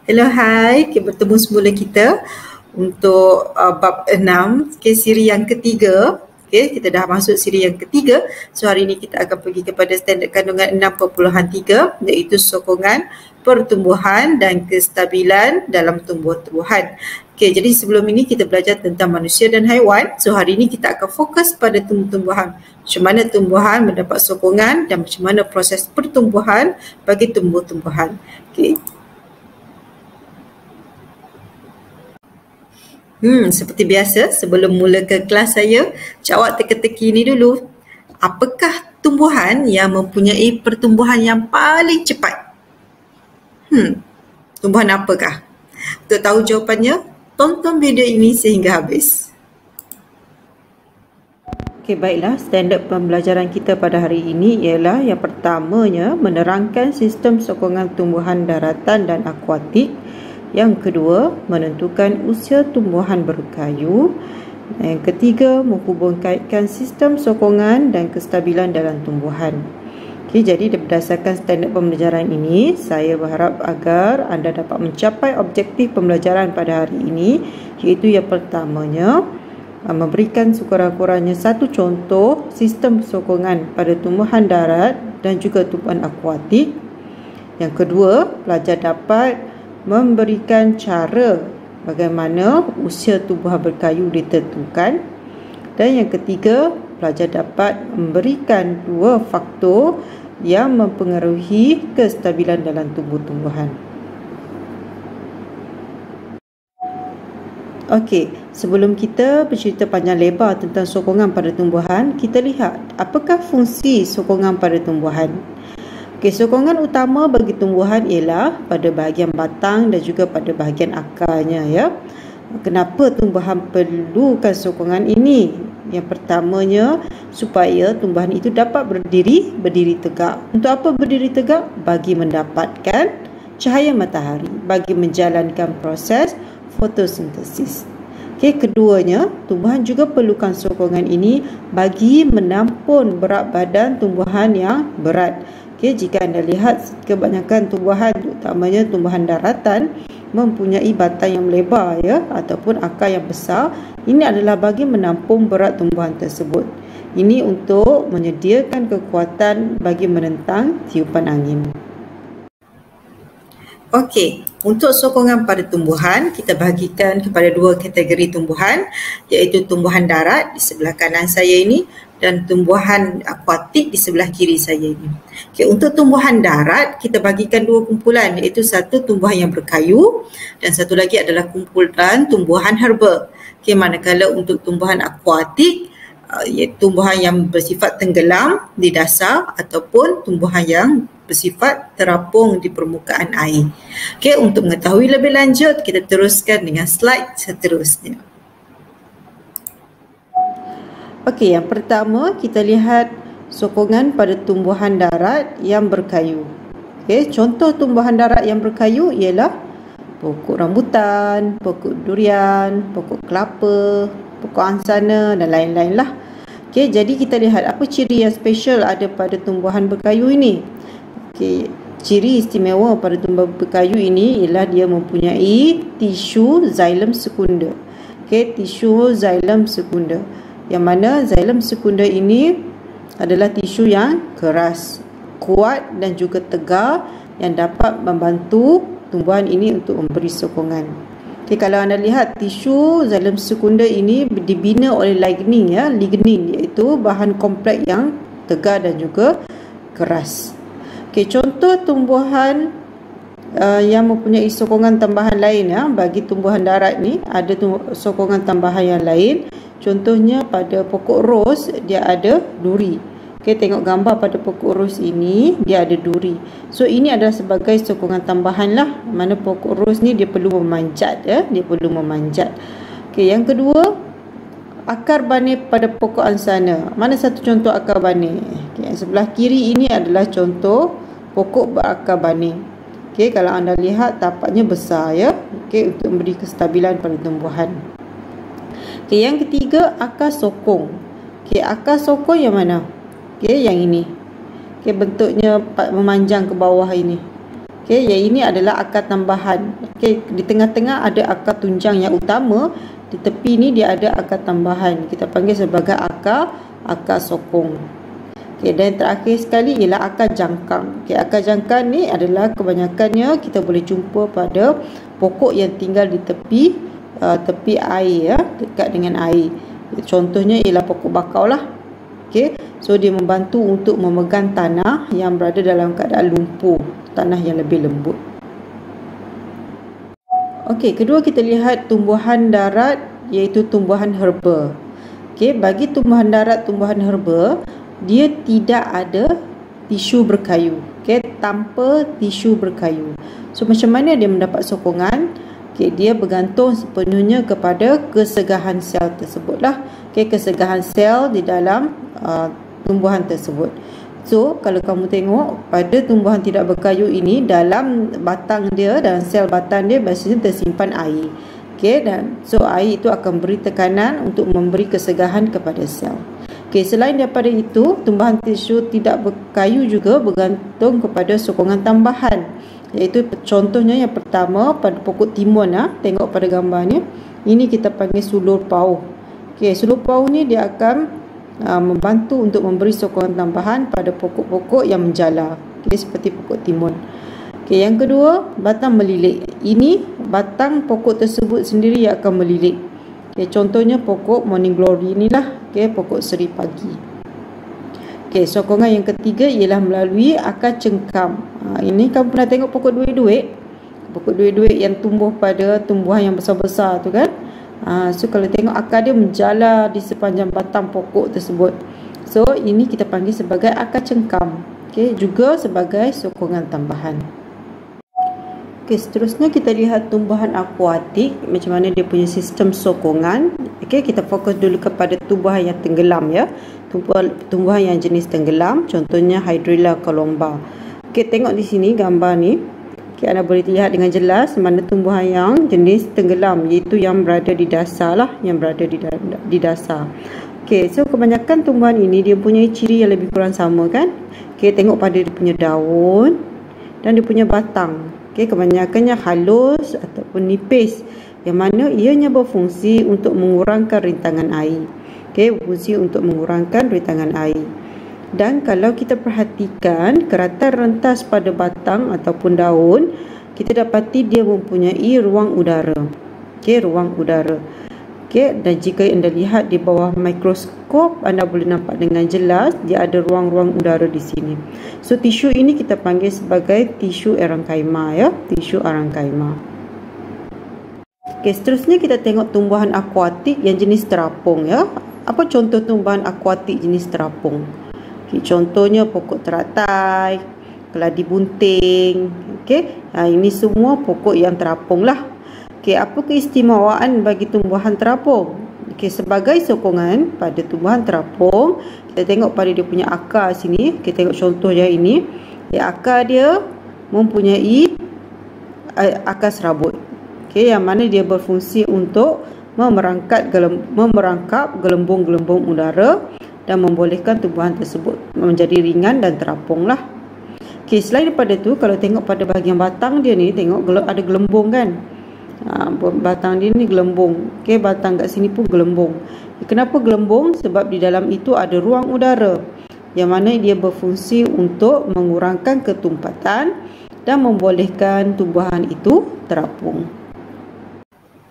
Hello, hai. Okay, bertemu semula kita untuk bab 6, siri yang ketiga. Kita dah masuk siri yang ketiga. So, hari ini kita akan pergi kepada standard kandungan 6.3 iaitu sokongan pertumbuhan dan kestabilan dalam tumbuh-tumbuhan. Jadi sebelum ini kita belajar tentang manusia dan haiwan. So, hari ini kita akan fokus pada tumbuh-tumbuhan. Macam mana tumbuhan mendapat sokongan dan macam mana proses pertumbuhan bagi tumbuh-tumbuhan. Seperti biasa, sebelum mula ke kelas saya, jawab teka-teki ni dulu. Apakah tumbuhan yang mempunyai pertumbuhan yang paling cepat? Tumbuhan apakah? Untuk tahu jawapannya, tonton video ini sehingga habis. Baiklah, standard pembelajaran kita pada hari ini ialah yang pertamanya menerangkan sistem sokongan tumbuhan daratan dan akuatik. Yang kedua, menentukan usia tumbuhan berkayu. Yang ketiga, menghubungkaitkan sistem sokongan dan kestabilan dalam tumbuhan. Jadi berdasarkan standard pembelajaran ini, saya berharap agar anda dapat mencapai objektif pembelajaran pada hari ini, iaitu yang pertamanya, memberikan sekurang-kurangnya satu contoh sistem sokongan pada tumbuhan darat dan juga tumbuhan akuatik. Yang kedua, pelajar dapat memberikan cara bagaimana usia tumbuhan berkayu ditentukan. Dan yang ketiga, pelajar dapat memberikan dua faktor yang mempengaruhi kestabilan dalam tumbuh-tumbuhan. Sebelum kita bercerita panjang lebar tentang sokongan pada tumbuhan, kita lihat apakah fungsi sokongan pada tumbuhan. Sokongan utama bagi tumbuhan ialah pada bahagian batang dan juga pada bahagian akarnya, ya. Kenapa tumbuhan perlukan sokongan ini? Yang pertamanya, supaya tumbuhan itu dapat berdiri tegak. Untuk apa berdiri tegak? Bagi mendapatkan cahaya matahari, bagi menjalankan proses fotosintesis. Keduanya, tumbuhan juga perlukan sokongan ini bagi menampung berat badan tumbuhan yang berat. Jika anda lihat kebanyakan tumbuhan, terutamanya tumbuhan daratan, mempunyai batang yang melebar, ya, ataupun akar yang besar. Ini adalah bagi menampung berat tumbuhan tersebut. Ini untuk menyediakan kekuatan bagi menentang tiupan angin. Untuk sokongan pada tumbuhan, kita bahagikan kepada dua kategori tumbuhan, iaitu tumbuhan darat di sebelah kanan saya ini dan tumbuhan akuatik di sebelah kiri saya ini. Untuk tumbuhan darat, kita bahagikan dua kumpulan, iaitu satu tumbuhan yang berkayu dan satu lagi adalah kumpulan tumbuhan herba. Manakala untuk tumbuhan akuatik, iaitu tumbuhan yang bersifat tenggelam di dasar ataupun tumbuhan yang bersifat terapung di permukaan air. Untuk mengetahui lebih lanjut, kita teruskan dengan slide seterusnya. Yang pertama, kita lihat sokongan pada tumbuhan darat yang berkayu. Contoh tumbuhan darat yang berkayu ialah pokok rambutan, pokok durian, pokok kelapa, pokok angsana dan lain-lain lah. Jadi kita lihat apa ciri yang special ada pada tumbuhan berkayu ini. Ciri istimewa pada tumbuhan berkayu ini ialah dia mempunyai tisu xylem sekunda. Tisu xylem sekunda. Yang mana xylem sekunda ini adalah tisu yang keras, kuat dan juga tegar yang dapat membantu tumbuhan ini untuk memberi sokongan. Kalau anda lihat tisu xylem sekunda ini dibina oleh lignin, ya, lignin iaitu bahan kompleks yang tegar dan juga keras. Contoh tumbuhan yang mempunyai sokongan tambahan lain, ya, bagi tumbuhan darat ni ada sokongan tambahan yang lain. Contohnya pada pokok ros, dia ada duri. Tengok gambar pada pokok ros ini, dia ada duri. So ini adalah sebagai sokongan tambahan lah. Mana pokok ros ni dia perlu memanjat, ya, dia perlu memanjat. Yang kedua, akar bane pada pokok angsana. Mana satu contoh akar bane? Yang sebelah kiri ini adalah contoh pokok berakar bane. Kalau anda lihat tapaknya besar, ya, untuk memberi kestabilan pada tumbuhan. Yang ketiga, akar sokong. Akar sokong yang mana? Yang ini. Bentuknya memanjang ke bawah ini. Yang ini adalah akar tambahan. Okay, di tengah-tengah ada akar tunjang yang utama, di tepi ni dia ada akar tambahan. Kita panggil sebagai akar sokong. Okay, dan terakhir sekali ialah akar jangkang. Okay, akar jangkang ni adalah kebanyakannya kita boleh jumpa pada pokok yang tinggal di tepi air, dekat dengan air. Contohnya ialah pokok bakau lah. Okay, so dia membantu untuk memegang tanah yang berada dalam keadaan lumpur, tanah yang lebih lembut. Okey, kedua kita lihat tumbuhan darat iaitu tumbuhan herba. Okey, bagi tumbuhan darat, tumbuhan herba, dia tidak ada tisu berkayu. Okey, tanpa tisu berkayu. So macam mana dia mendapat sokongan? Okey, dia bergantung sepenuhnya kepada kesegahan sel tersebutlah. Okey, kesegahan sel di dalam tumbuhan tersebut. So, kalau kamu tengok pada tumbuhan tidak berkayu ini, dalam batang dia, dalam sel batang dia biasanya tersimpan air. Okey, dan so air itu akan beri tekanan untuk memberi kesegahan kepada sel. Okey, selain daripada itu, tumbuhan tisu tidak berkayu juga bergantung kepada sokongan tambahan. Iaitu contohnya yang pertama pada pokok timun, tengok pada gambar ni. Ini kita panggil sulur pauh. Okey, sulur pauh ni dia akan membantu untuk memberi sokongan tambahan pada pokok-pokok yang menjala, seperti pokok timun. Yang kedua, batang melilit. Ini batang pokok tersebut sendiri yang akan melilit. Contohnya pokok morning glory inilah, pokok seri pagi. Sokongan yang ketiga ialah melalui akar cengkam. Ini kamu pernah tengok pokok duit-duit? Pokok duit-duit yang tumbuh pada tumbuhan yang besar-besar tu kan? So kalau tengok akar dia menjala di sepanjang batang pokok tersebut. So ini kita panggil sebagai akar cengkam. Juga sebagai sokongan tambahan. Seterusnya kita lihat tumbuhan akuatik, macam mana dia punya sistem sokongan. Kita fokus dulu kepada tumbuhan yang tenggelam ya. Tumbuhan yang jenis tenggelam, contohnya Hydrilla colomba. Tengok di sini gambar ni. Anda boleh lihat dengan jelas mana tumbuhan yang jenis tenggelam, iaitu yang berada di dasar lah, yang berada di dasar. So kebanyakan tumbuhan ini dia punya ciri yang lebih kurang sama kan. Tengok pada dia punya daun dan dia punya batang. Kebanyakannya halus ataupun nipis, yang mana ianya berfungsi untuk mengurangkan rintangan air. Berfungsi untuk mengurangkan rintangan air. Dan kalau kita perhatikan keratan rentas pada batang ataupun daun, kita dapati dia mempunyai ruang udara. Ruang udara. Dan jika anda lihat di bawah mikroskop, anda boleh nampak dengan jelas dia ada ruang-ruang udara di sini. So tisu ini kita panggil sebagai tisu erankaima ya, tisu erankaima. Seterusnya kita tengok tumbuhan akuatik yang jenis terapung ya. Apa contoh tumbuhan akuatik jenis terapung? Contohnya pokok teratai, keladi bunting. Ini semua pokok yang terapung lah. Apa keistimewaan bagi tumbuhan terapung? Sebagai sokongan pada tumbuhan terapung, kita tengok pada dia punya akar sini. Kita tengok contoh yang ini. Akar dia mempunyai akar serabut. Yang mana dia berfungsi untuk memerangkap gelembung-gelembung udara dan membolehkan tumbuhan tersebut menjadi ringan dan terapung lah. Selain daripada tu, kalau tengok pada bahagian batang dia ni, tengok ada gelembung kan. Batang dia ni gelembung. Batang kat sini pun gelembung. Kenapa gelembung? Sebab di dalam itu ada ruang udara, yang mana dia berfungsi untuk mengurangkan ketumpatan dan membolehkan tumbuhan itu terapung.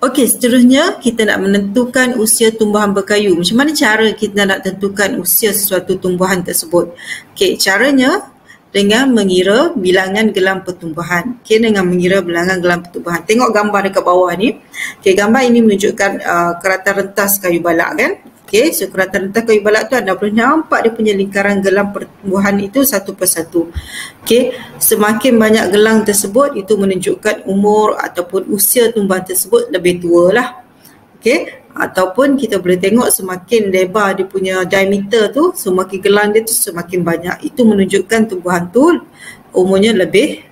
Seterusnya kita nak menentukan usia tumbuhan berkayu. Macam mana cara kita nak tentukan usia sesuatu tumbuhan tersebut? Caranya dengan mengira bilangan gelang pertumbuhan. Dengan mengira bilangan gelang pertumbuhan. Tengok gambar dekat bawah ni. Gambar ini menunjukkan keratan rentas kayu balak kan. So keratan rentas kayu balak tu anda boleh nampak dia punya lingkaran gelang pertumbuhan itu satu persatu. Semakin banyak gelang tersebut, itu menunjukkan umur ataupun usia tumbuhan tersebut lebih tua lah. Ataupun kita boleh tengok semakin lebar dia punya diameter tu, semakin gelang dia tu semakin banyak. Itu menunjukkan tumbuhan tu umurnya lebih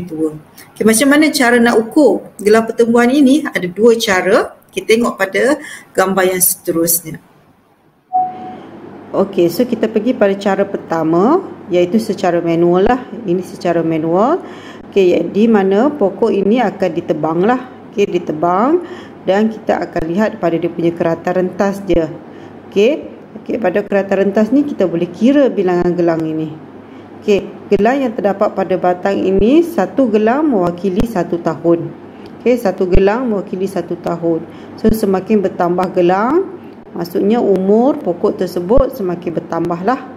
tua. Macam mana cara nak ukur gelang pertumbuhan ini? Ada dua cara. Kita tengok pada gambar yang seterusnya. So kita pergi pada cara pertama, iaitu secara manual lah. Ini secara manual. Okey, di mana pokok ini akan ditebang lah. Okey, ditebang dan kita akan lihat pada dia punya kerata rentas dia. Okey, pada kerata rentas ni kita boleh kira bilangan gelang ini. Okey, gelang yang terdapat pada batang ini, satu gelang mewakili 1 tahun. Okey, satu gelang mewakili 1 tahun. So semakin bertambah gelang, maksudnya umur pokok tersebut semakin bertambah lah.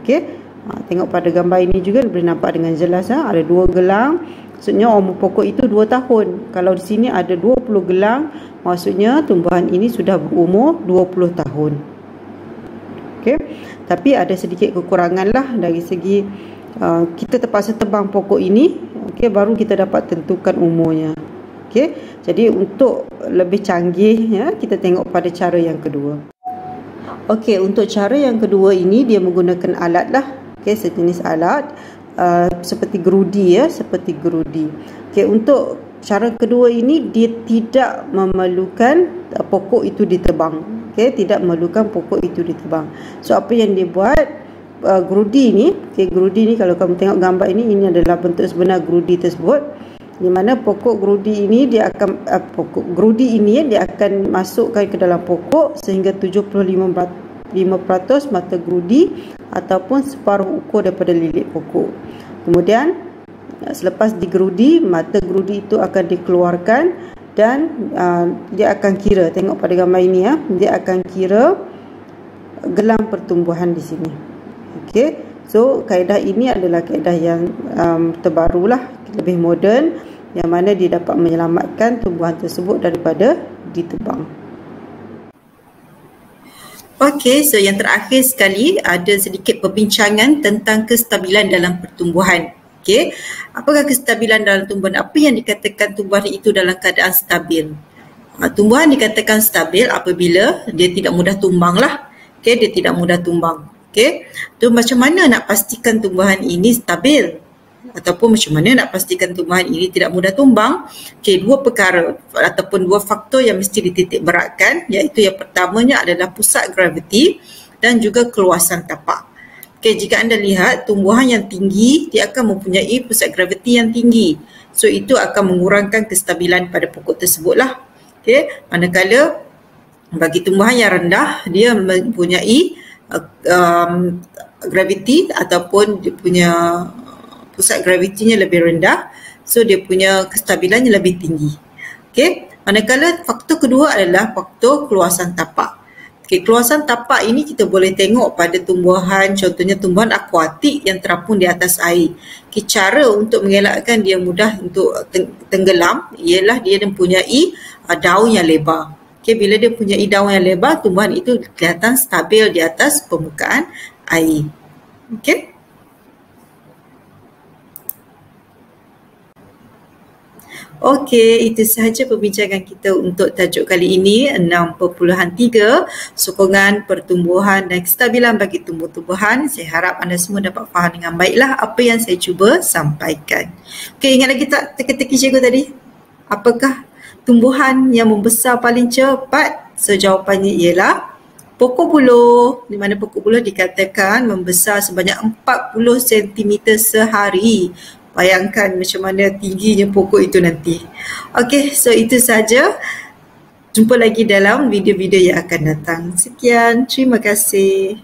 Okey. Tengok pada gambar ini juga boleh nampak dengan jelas. Ada 2 gelang, maksudnya umur pokok itu 2 tahun. Kalau di sini ada 20 gelang, maksudnya tumbuhan ini sudah berumur 20 tahun. Okey. Tapi ada sedikit kekurangan lah dari segi kita terpaksa tebang pokok ini. Okey, baru kita dapat tentukan umurnya. Okey. Jadi untuk lebih canggih kita tengok pada cara yang kedua. Okey, untuk cara yang kedua ini dia menggunakan alat lah. Okey, sejenis alat seperti gerudi seperti gerudi. Okey, untuk cara kedua ini dia tidak memerlukan pokok itu ditebang. Okey, tidak memerlukan pokok itu ditebang. So apa yang dia buat, gerudi ni, gerudi ni kalau kamu tengok gambar ini adalah bentuk sebenar gerudi tersebut. Di mana pokok gerudi ini dia akan dia akan masukkan ke dalam pokok sehingga 75% mata gerudi ataupun separuh ukur daripada lilit pokok. Kemudian selepas digerudi, mata gerudi itu akan dikeluarkan dan dia akan kira, tengok pada gambar ini dia akan kira gelang pertumbuhan di sini. Okey, so kaedah ini adalah kaedah yang terbarulah, lebih moden, yang mana dia dapat menyelamatkan tumbuhan tersebut daripada ditebang. Okey, so yang terakhir sekali ada sedikit perbincangan tentang kestabilan dalam pertumbuhan. Okey, apakah kestabilan dalam tumbuhan? Apa yang dikatakan tumbuhan itu dalam keadaan stabil? Tumbuhan dikatakan stabil apabila dia tidak mudah tumbang lah. Okey, dia tidak mudah tumbang. Okey, tu macam mana nak pastikan tumbuhan ini stabil? Ataupun macam mana nak pastikan tumbuhan ini tidak mudah tumbang? Okey, 2 perkara ataupun 2 faktor yang mesti dititik beratkan, iaitu yang pertamanya adalah pusat graviti dan juga keluasan tapak. Okey, jika anda lihat tumbuhan yang tinggi, dia akan mempunyai pusat graviti yang tinggi. So itu akan mengurangkan kestabilan pada pokok tersebutlah. Okey, manakala bagi tumbuhan yang rendah, dia mempunyai graviti ataupun dia punya pusat gravitinya lebih rendah, so dia punya kestabilannya lebih tinggi. Okey, manakala faktor kedua adalah faktor keluasan tapak. Okey, keluasan tapak ini kita boleh tengok pada tumbuhan, contohnya tumbuhan akuatik yang terapung di atas air. Okey, cara untuk mengelakkan dia mudah untuk tenggelam ialah dia mempunyai daun yang lebar. Okey, bila dia mempunyai daun yang lebar, tumbuhan itu kelihatan stabil di atas permukaan air. Okey. Okey, itu sahaja perbincangan kita untuk tajuk kali ini, 6.3 sokongan pertumbuhan dan kestabilan bagi tumbuh-tumbuhan. Saya harap anda semua dapat faham dengan baiklah apa yang saya cuba sampaikan. Okey, ingat lagi tak teka-teki cikgu tadi? Apakah tumbuhan yang membesar paling cepat? So jawapannya ialah pokok buluh, di mana pokok buluh dikatakan membesar sebanyak 40 cm sehari. Bayangkan macam mana tingginya pokok itu nanti. Okey, so itu saja. Jumpa lagi dalam video-video yang akan datang. Sekian, terima kasih.